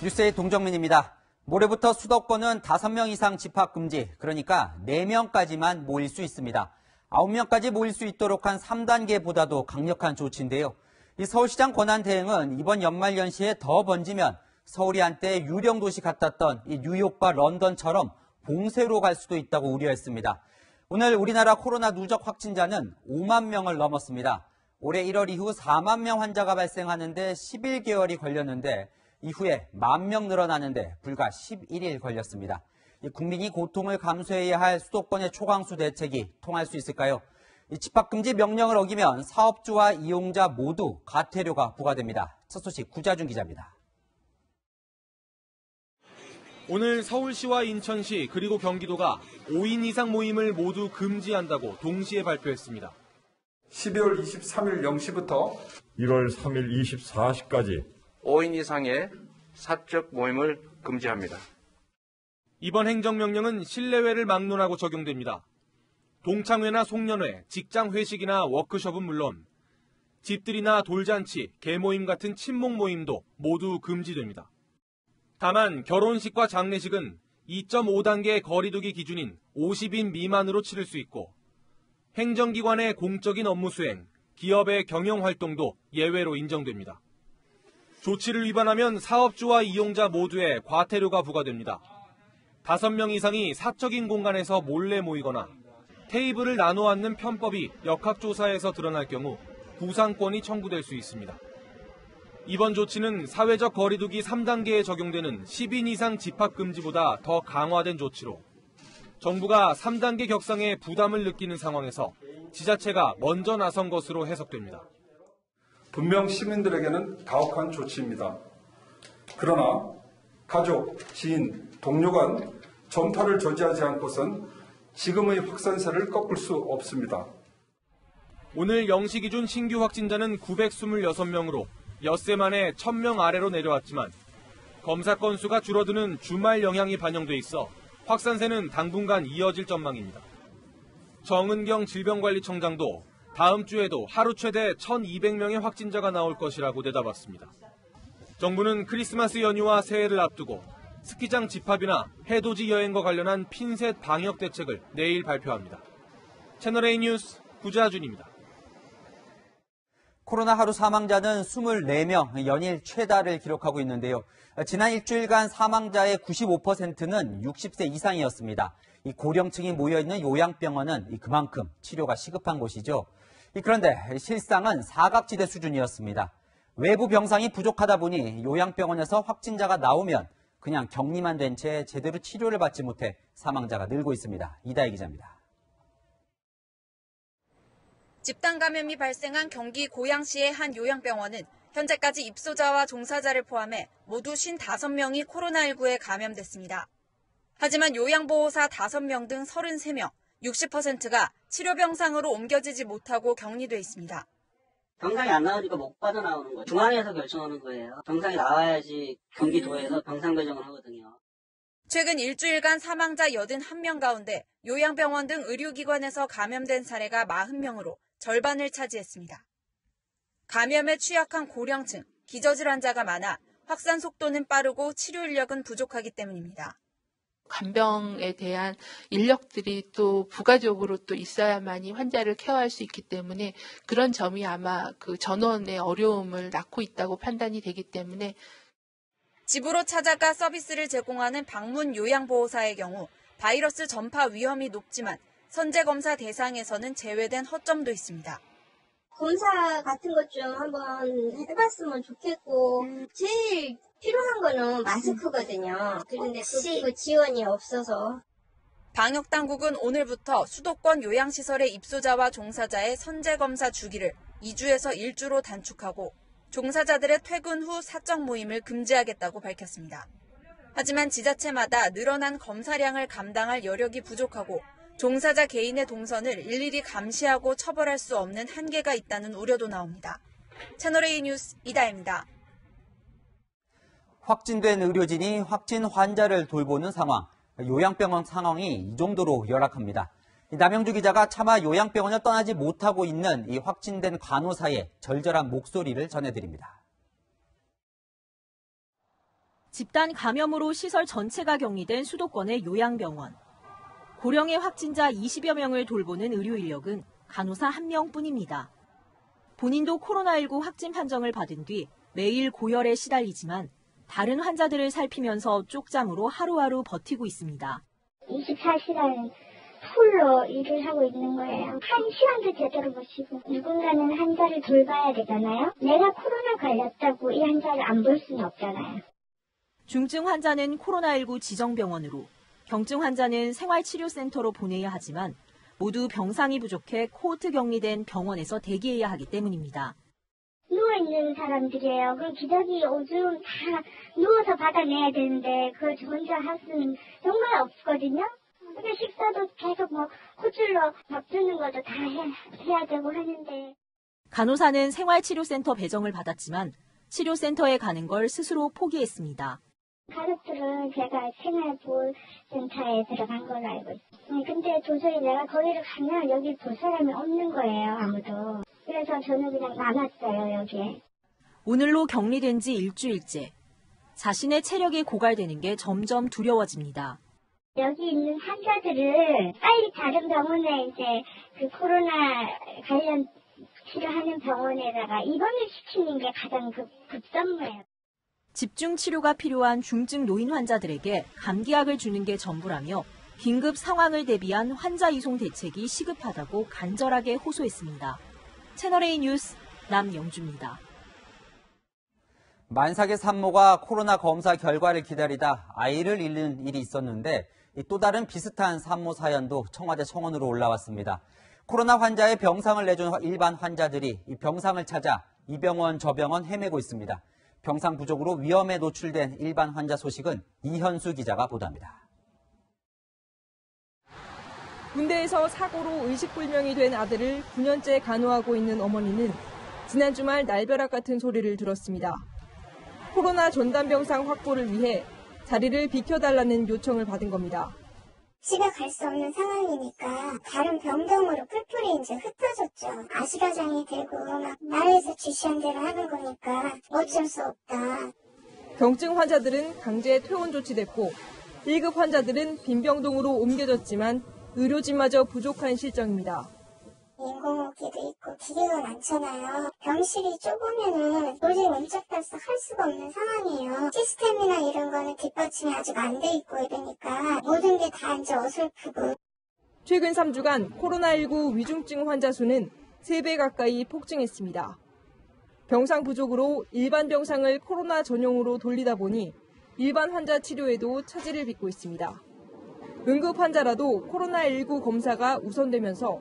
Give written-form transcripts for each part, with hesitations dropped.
뉴스의 동정민입니다. 모레부터 수도권은 5명 이상 집합금지, 그러니까 4명까지만 모일 수 있습니다. 9명까지 모일 수 있도록 한 3단계보다도 강력한 조치인데요. 이 서울시장 권한 대행은 이번 연말연시에 더 번지면 서울이 한때 유령 도시 같았던 이 뉴욕과 런던처럼 봉쇄로 갈 수도 있다고 우려했습니다. 오늘 우리나라 코로나 누적 확진자는 5만 명을 넘었습니다. 올해 1월 이후 4만 명 환자가 발생하는데 11개월이 걸렸는데 이후에 10,000명 늘어나는데 불과 11일 걸렸습니다. 국민이 고통을 감수해야 할 수도권의 초강수 대책이 통할 수 있을까요? 집합금지 명령을 어기면 사업주와 이용자 모두 과태료가 부과됩니다. 첫 소식 구자준 기자입니다. 오늘 서울시와 인천시 그리고 경기도가 5인 이상 모임을 모두 금지한다고 동시에 발표했습니다. 12월 23일 0시부터 1월 3일 24시까지 5인 이상의 사적 모임을 금지합니다. 이번 행정명령은 실내외를 막론하고 적용됩니다. 동창회나 송년회, 직장 회식이나 워크숍은 물론 집들이나 돌잔치, 개모임 같은 친목 모임도 모두 금지됩니다. 다만 결혼식과 장례식은 2.5단계 거리두기 기준인 50인 미만으로 치를 수 있고 행정기관의 공적인 업무 수행, 기업의 경영활동도 예외로 인정됩니다. 조치를 위반하면 사업주와 이용자 모두에 과태료가 부과됩니다. 5명 이상이 사적인 공간에서 몰래 모이거나 테이블을 나눠 앉는 편법이 역학조사에서 드러날 경우 구상권이 청구될 수 있습니다. 이번 조치는 사회적 거리두기 3단계에 적용되는 10인 이상 집합금지보다 더 강화된 조치로 정부가 3단계 격상에 부담을 느끼는 상황에서 지자체가 먼저 나선 것으로 해석됩니다. 분명 시민들에게는 가혹한 조치입니다. 그러나 가족, 지인, 동료 간 전파를 저지하지 않고선 지금의 확산세를 꺾을 수 없습니다. 오늘 0시 기준 신규 확진자는 926명으로 엿새 만에 1,000명 아래로 내려왔지만 검사 건수가 줄어드는 주말 영향이 반영돼 있어 확산세는 당분간 이어질 전망입니다. 정은경 질병관리청장도 다음 주에도 하루 최대 1,200명의 확진자가 나올 것이라고 내다봤습니다. 정부는 크리스마스 연휴와 새해를 앞두고 스키장 집합이나 해돋이 여행과 관련한 핀셋 방역 대책을 내일 발표합니다. 채널A 뉴스 구자준입니다. 코로나 하루 사망자는 24명, 연일 최다를 기록하고 있는데요. 지난 일주일간 사망자의 95%는 60세 이상이었습니다. 이 고령층이 모여있는 요양병원은 그만큼 치료가 시급한 곳이죠. 그런데 실상은 사각지대 수준이었습니다. 외부 병상이 부족하다 보니 요양병원에서 확진자가 나오면 그냥 격리만 된 채 제대로 치료를 받지 못해 사망자가 늘고 있습니다. 이다희 기자입니다. 집단 감염이 발생한 경기 고양시의 한 요양병원은 현재까지 입소자와 종사자를 포함해 모두 55명이 코로나19에 감염됐습니다. 하지만 요양보호사 5명 등 33명, 60%가 치료병상으로 옮겨지지 못하고 격리돼 있습니다. 병상이 안 나오니까 못 빠져나오는 거예요. 중앙에서 결정하는 거예요. 병상이 나와야지 경기도에서 병상 배정을 하거든요. 최근 일주일간 사망자 81명 가운데 요양병원 등 의료기관에서 감염된 사례가 40명으로 절반을 차지했습니다. 감염에 취약한 고령층, 기저질 환자가 많아 확산 속도는 빠르고 치료 인력은 부족하기 때문입니다. 간병에 대한 인력들이 또 부가적으로 또 있어야만이 환자를 케어할 수 있기 때문에 그런 점이 아마 그 전원의 어려움을 낳고 있다고 판단이 되기 때문에 집으로 찾아가 서비스를 제공하는 방문 요양보호사의 경우 바이러스 전파 위험이 높지만 선제검사 대상에서는 제외된 허점도 있습니다. 검사 같은 것 좀 한번 해봤으면 좋겠고 제일 필요한 거는 마스크거든요. 그런데 그 지원이 없어서. 방역당국은 오늘부터 수도권 요양시설의 입소자와 종사자의 선제검사 주기를 2주에서 1주로 단축하고 종사자들의 퇴근 후 사적 모임을 금지하겠다고 밝혔습니다. 하지만 지자체마다 늘어난 검사량을 감당할 여력이 부족하고 종사자 개인의 동선을 일일이 감시하고 처벌할 수 없는 한계가 있다는 우려도 나옵니다. 채널A 뉴스 이다혜입니다. 확진된 의료진이 확진 환자를 돌보는 상황, 요양병원 상황이 이 정도로 열악합니다. 남영주 기자가 차마 요양병원을 떠나지 못하고 있는 이 확진된 간호사의 절절한 목소리를 전해드립니다. 집단 감염으로 시설 전체가 격리된 수도권의 요양병원. 고령의 확진자 20여 명을 돌보는 의료 인력은 간호사 1명뿐입니다. 본인도 코로나19 확진 판정을 받은 뒤 매일 고열에 시달리지만 다른 환자들을 살피면서 쪽잠으로 하루하루 버티고 있습니다. 24시간 풀로 일을 하고 있는 거예요. 한 시간도 제대로 못 쉬고 누군가는 환자를 돌봐야 되잖아요. 내가 코로나 걸렸다고 이 환자를 안 볼 수는 없잖아요. 중증 환자는 코로나19 지정병원으로, 경증 환자는 생활치료센터로 보내야 하지만 모두 병상이 부족해 코호트 격리된 병원에서 대기해야 하기 때문입니다. 누워있는 사람들이에요. 그럼 기저귀, 오줌 다 누워서 받아내야 되는데 그걸 저 혼자 할 수는 정말 없거든요. 근데 식사도 계속 호줄로 밥 주는 것도 다 해야 되고 하는데. 간호사는 생활치료센터 배정을 받았지만 치료센터에 가는 걸 스스로 포기했습니다. 가족들은 제가 생활보호센터에 들어간 걸로 알고 있어요. 근데 도저히 내가 거기를 가면 여기 볼 사람이 없는 거예요, 아무도. 그래서 저는 그냥 남았어요, 여기에. 오늘로 격리된 지 일주일째. 자신의 체력이 고갈되는 게 점점 두려워집니다. 여기 있는 환자들을 빨리 다른 병원에 이제 그 코로나 관련 치료하는 병원에다가 입원을 시키는 게 가장 급선무예요. 집중 치료가 필요한 중증 노인 환자들에게 감기약을 주는 게 전부라며 긴급 상황을 대비한 환자 이송 대책이 시급하다고 간절하게 호소했습니다. 채널A 뉴스 남영주입니다. 만삭의 산모가 코로나 검사 결과를 기다리다 아이를 잃는 일이 있었는데 또 다른 비슷한 산모 사연도 청와대 청원으로 올라왔습니다. 코로나 환자의 병상을 내준 일반 환자들이 이 병상을 찾아 이 병원 저 병원 헤매고 있습니다. 병상 부족으로 위험에 노출된 일반 환자 소식은 이현수 기자가 보도합니다. 군대에서 사고로 의식불명이 된 아들을 9년째 간호하고 있는 어머니는 지난 주말 날벼락 같은 소리를 들었습니다. 코로나 전담병상 확보를 위해 자리를 비켜달라는 요청을 받은 겁니다. 집에 갈 수 없는 상황이니까 다른 병동으로 뿔뿔이 이제 흩어졌죠. 아수라장이 되고 막 나라에서 지시한 대로 하는 거니까 어쩔 수 없다. 경증 환자들은 강제 퇴원 조치됐고 1급 환자들은 빈병동으로 옮겨졌지만 의료진마저 부족한 실정입니다. 인공호흡기도 있고 기계가 많잖아요. 병실이 좁으면은 도저히 원짝달싹 할 수가 없는 상황이에요. 시스템이나 이런 거는 뒷받침이 아직 안 돼 있고 이러니까 모든 게 다 이제 어설프고. 최근 3주간 코로나19 위중증 환자 수는 3배 가까이 폭증했습니다. 병상 부족으로 일반 병상을 코로나 전용으로 돌리다 보니 일반 환자 치료에도 차질을 빚고 있습니다. 응급 환자라도 코로나19 검사가 우선되면서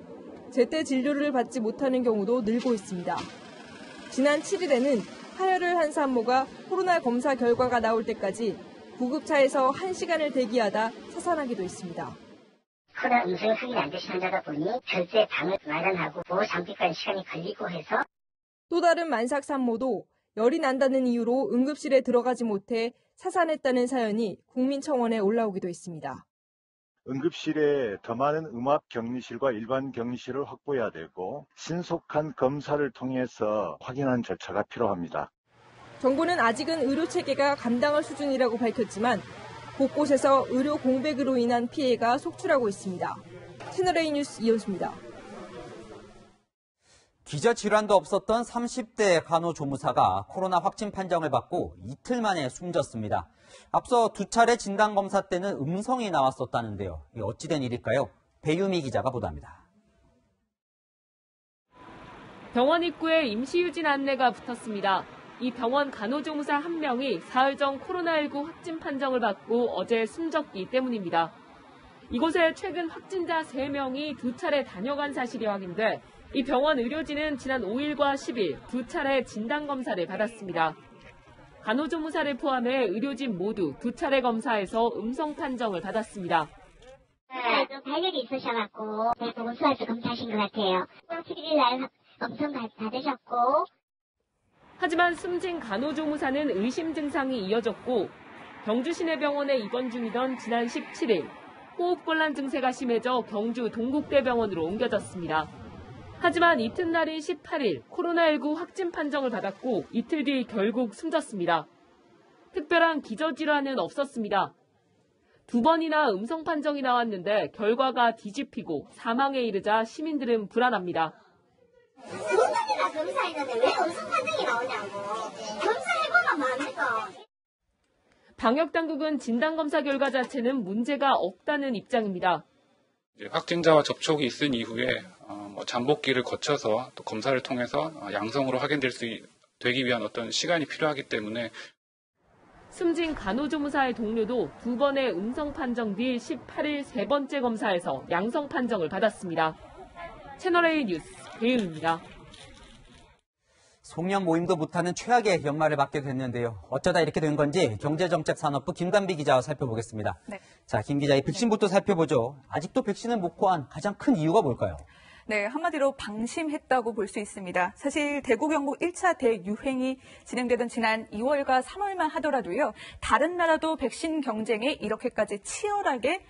제때 진료를 받지 못하는 경우도 늘고 있습니다. 지난 7일에는 하혈을 한 산모가 코로나 검사 결과가 나올 때까지 구급차에서 1시간을 대기하다 사살하기도 했습니다. 코로나 음성 확인 안 되신 환자다 보니 별도의 방을 마련하고 보호 장비까지 시간이 걸리고 해서 또 다른 만삭 산모도 열이 난다는 이유로 응급실에 들어가지 못해 사살했다는 사연이 국민청원에 올라오기도 했습니다. 응급실에 더 많은 음압 격리실과 일반 격리실을 확보해야 되고 신속한 검사를 통해서 확인하는 절차가 필요합니다. 정부는 아직은 의료체계가 감당할 수준이라고 밝혔지만 곳곳에서 의료 공백으로 인한 피해가 속출하고 있습니다. 채널A 뉴스 이현수입니다. 기저질환도 없었던 30대 간호조무사가 코로나 확진 판정을 받고 이틀 만에 숨졌습니다. 앞서 2차례 진단검사 때는 음성이 나왔었다는데요. 이게 어찌된 일일까요? 배유미 기자가 보도합니다. 병원 입구에 임시유진 안내가 붙었습니다. 이 병원 간호조무사 1명이 사흘 전 코로나19 확진 판정을 받고 어제 숨졌기 때문입니다. 이곳에 최근 확진자 3명이 2차례 다녀간 사실이 확인돼 이 병원 의료진은 지난 5일과 10일 2차례 진단검사를 받았습니다. 간호조무사를 포함해 의료진 모두 2차례 검사에서 음성 판정을 받았습니다. 발열이 있으셔갖고 보건소에서 검사하신 것 같아요. 7일 날 음성 받으셨고. 하지만 숨진 간호조무사는 의심 증상이 이어졌고 경주시내병원에 입원 중이던 지난 17일 호흡곤란 증세가 심해져 경주 동국대병원으로 옮겨졌습니다. 하지만 이튿날인 18일 코로나19 확진 판정을 받았고 이틀 뒤 결국 숨졌습니다. 특별한 기저질환은 없었습니다. 2번이나 음성 판정이 나왔는데 결과가 뒤집히고 사망에 이르자 시민들은 불안합니다. 2번이나 검사했는데 왜 음성 판정이 나오냐고. 검사해보면 많을까. 방역당국은 진단검사 결과 자체는 문제가 없다는 입장입니다. 확진자와 접촉이 있은 이후에 잠복기를 거쳐서 또 검사를 통해서 양성으로 되기 위한 어떤 시간이 필요하기 때문에 숨진 간호조무사의 동료도 2번의 음성 판정 뒤 18일 세 번째 검사에서 양성 판정을 받았습니다. 채널A 뉴스 배윤입니다. 송년 모임도 못하는 최악의 연말을 맞게 됐는데요. 어쩌다 이렇게 된 건지 경제정책산업부 김단비 기자와 살펴보겠습니다. 네. 자, 김 기자, 이 백신부터 살펴보죠. 아직도 백신을 못 구한 가장 큰 이유가 뭘까요? 네, 한마디로 방심했다고 볼 수 있습니다. 사실 대구 경북 1차 대유행이 진행되던 지난 2월과 3월만 하더라도요. 다른 나라도 백신 경쟁에 이렇게까지 치열하게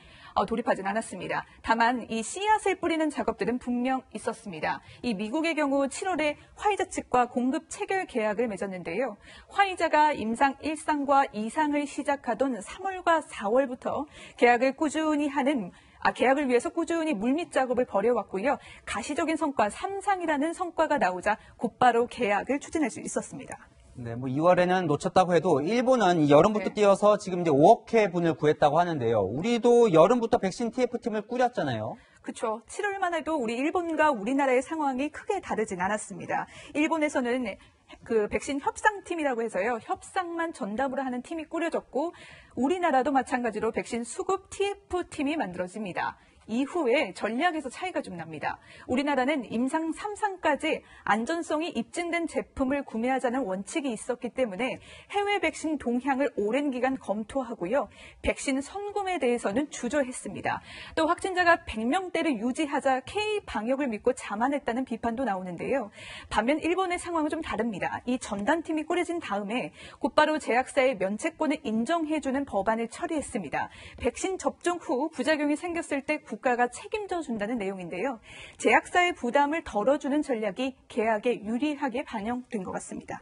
돌입하진 않았습니다. 다만 이 씨앗을 뿌리는 작업들은 분명 있었습니다. 이 미국의 경우 7월에 화이자 측과 공급 체결 계약을 맺었는데요. 화이자가 임상 1상과 2상을 시작하던 3월과 4월부터 계약을 위해서 꾸준히 물밑 작업을 벌여왔고요. 가시적인 성과 3상이라는 성과가 나오자 곧바로 계약을 추진할 수 있었습니다. 네, 2월에는 놓쳤다고 해도 일본은 이 여름부터 뛰어서 지금 이제 5억 회분을 구했다고 하는데요. 우리도 여름부터 백신 TF팀을 꾸렸잖아요. 그렇죠. 7월만 해도 우리 일본과 우리나라의 상황이 크게 다르진 않았습니다. 일본에서는 그 백신 협상팀이라고 해서요. 협상만 전담으로 하는 팀이 꾸려졌고 우리나라도 마찬가지로 백신 수급 TF팀이 만들어집니다. 이후에 전략에서 차이가 좀 납니다. 우리나라는 임상 3상까지 안전성이 입증된 제품을 구매하자는 원칙이 있었기 때문에 해외 백신 동향을 오랜 기간 검토하고요. 백신 선구매에 대해서는 주저했습니다. 또 확진자가 100명대를 유지하자 K-방역을 믿고 자만했다는 비판도 나오는데요. 반면 일본의 상황은 좀 다릅니다. 이 전담팀이 꾸려진 다음에 곧바로 제약사의 면책권을 인정해주는 법안을 처리했습니다. 백신 접종 후 부작용이 생겼을 때 국가가 책임져 준다는 내용인데요. 제약사의 부담을 덜어주는 전략이 계약에 유리하게 반영된 것 같습니다.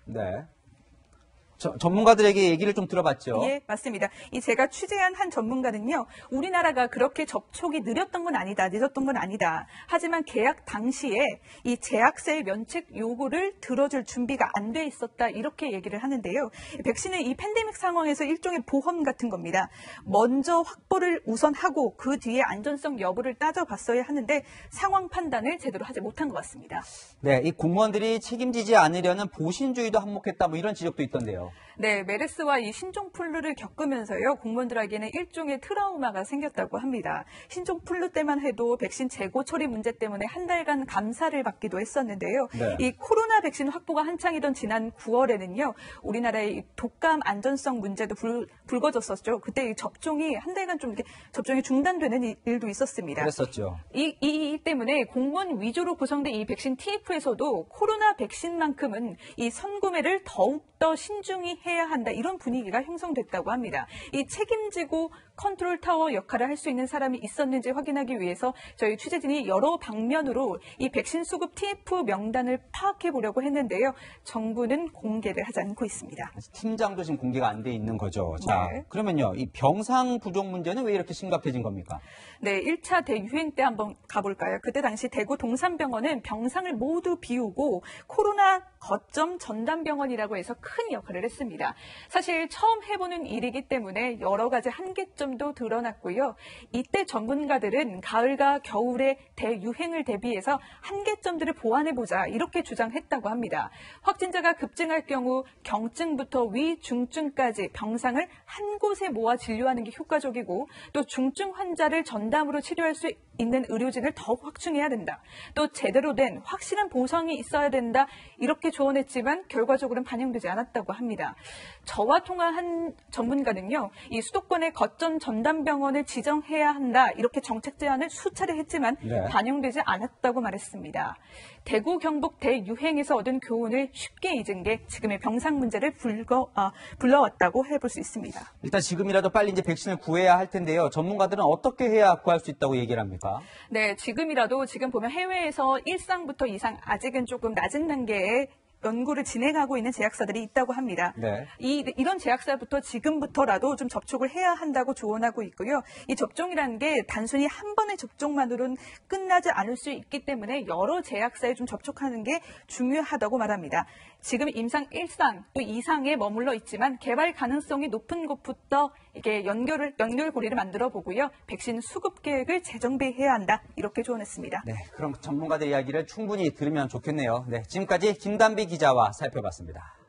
네. 전문가들에게 얘기를 좀 들어봤죠. 예, 맞습니다. 제가 취재한 한 전문가는요. 우리나라가 그렇게 접촉이 늦었던 건 아니다. 하지만 계약 당시에 이 제약사의 면책 요구를 들어줄 준비가 안 돼 있었다. 이렇게 얘기를 하는데요. 백신은 이 팬데믹 상황에서 일종의 보험 같은 겁니다. 먼저 확보를 우선하고 그 뒤에 안전성 여부를 따져봤어야 하는데 상황 판단을 제대로 하지 못한 것 같습니다. 네, 이 공무원들이 책임지지 않으려는 보신주의도 한몫했다. 이런 지적도 있던데요. 네, 메르스와 이 신종플루를 겪으면서요, 공무원들에게는 일종의 트라우마가 생겼다고 합니다. 신종플루 때만 해도 백신 재고 처리 문제 때문에 한 달간 감사를 받기도 했었는데요. 네. 이 코로나 백신 확보가 한창이던 지난 9월에는요, 우리나라의 독감 안전성 문제도 불거졌었죠. 그때 이 접종이 한 달간 좀 이렇게 접종이 중단되는 일도 있었습니다. 그랬었죠. 이 때문에 공무원 위주로 구성된 이 백신 TF에서도 코로나 백신만큼은 이 선구매를 더욱더 신중히 해야 한다. 이런 분위기가 형성됐다고 합니다. 이 책임지고 컨트롤 타워 역할을 할 수 있는 사람이 있었는지 확인하기 위해서 저희 취재진이 여러 방면으로 이 백신 수급 TF 명단을 파악해 보려고 했는데요. 정부는 공개를 하지 않고 있습니다. 팀장도 지금 공개가 안 돼 있는 거죠. 자, 네. 그러면요. 이 병상 부족 문제는 왜 이렇게 심각해진 겁니까? 네, 1차 대유행 때 한번 가볼까요? 그때 당시 대구 동산병원은 병상을 모두 비우고 코로나 거점 전담병원이라고 해서 큰 역할을 했습니다. 사실 처음 해보는 일이기 때문에 여러 가지 한계점도 드러났고요. 이때 전문가들은 가을과 겨울의 대유행을 대비해서 한계점들을 보완해보자 이렇게 주장했다고 합니다. 확진자가 급증할 경우 경증부터 위중증까지 병상을 한 곳에 모아 진료하는 게 효과적이고 또 중증 환자를 전담으로 치료할 수 있는 의료진을 더욱 확충해야 된다. 또 제대로 된 확실한 보상이 있어야 된다. 이렇게 조언했지만 결과적으로는 반영되지 않았다고 합니다. 저와 통화한 전문가는요. 이 수도권의 거점 전담병원을 지정해야 한다. 이렇게 정책 제안을 수차례 했지만 네. 반영되지 않았다고 말했습니다. 대구 경북 대유행에서 얻은 교훈을 쉽게 잊은 게 지금의 병상 문제를 불러왔다고 해볼 수 있습니다. 일단 지금이라도 빨리 이제 백신을 구해야 할 텐데요. 전문가들은 어떻게 해야 구할 수 있다고 얘기를 합니까? 네, 지금이라도 지금 보면 해외에서 1상부터 2상 아직은 조금 낮은 단계에 연구를 진행하고 있는 제약사들이 있다고 합니다. 네. 이런 제약사부터 지금부터라도 좀 접촉을 해야 한다고 조언하고 있고요. 이 접종이라는 게 단순히 한 번의 접종만으로는 끝나지 않을 수 있기 때문에 여러 제약사에 좀 접촉하는 게 중요하다고 말합니다. 지금 임상 1상 또 2상에 머물러 있지만 개발 가능성이 높은 곳부터 이게 연결고리를 만들어 보고요. 백신 수급 계획을 재정비해야 한다. 이렇게 조언했습니다. 네, 그럼 전문가들 이야기를 충분히 들으면 좋겠네요. 네, 지금까지 김단비 기자와 살펴봤습니다.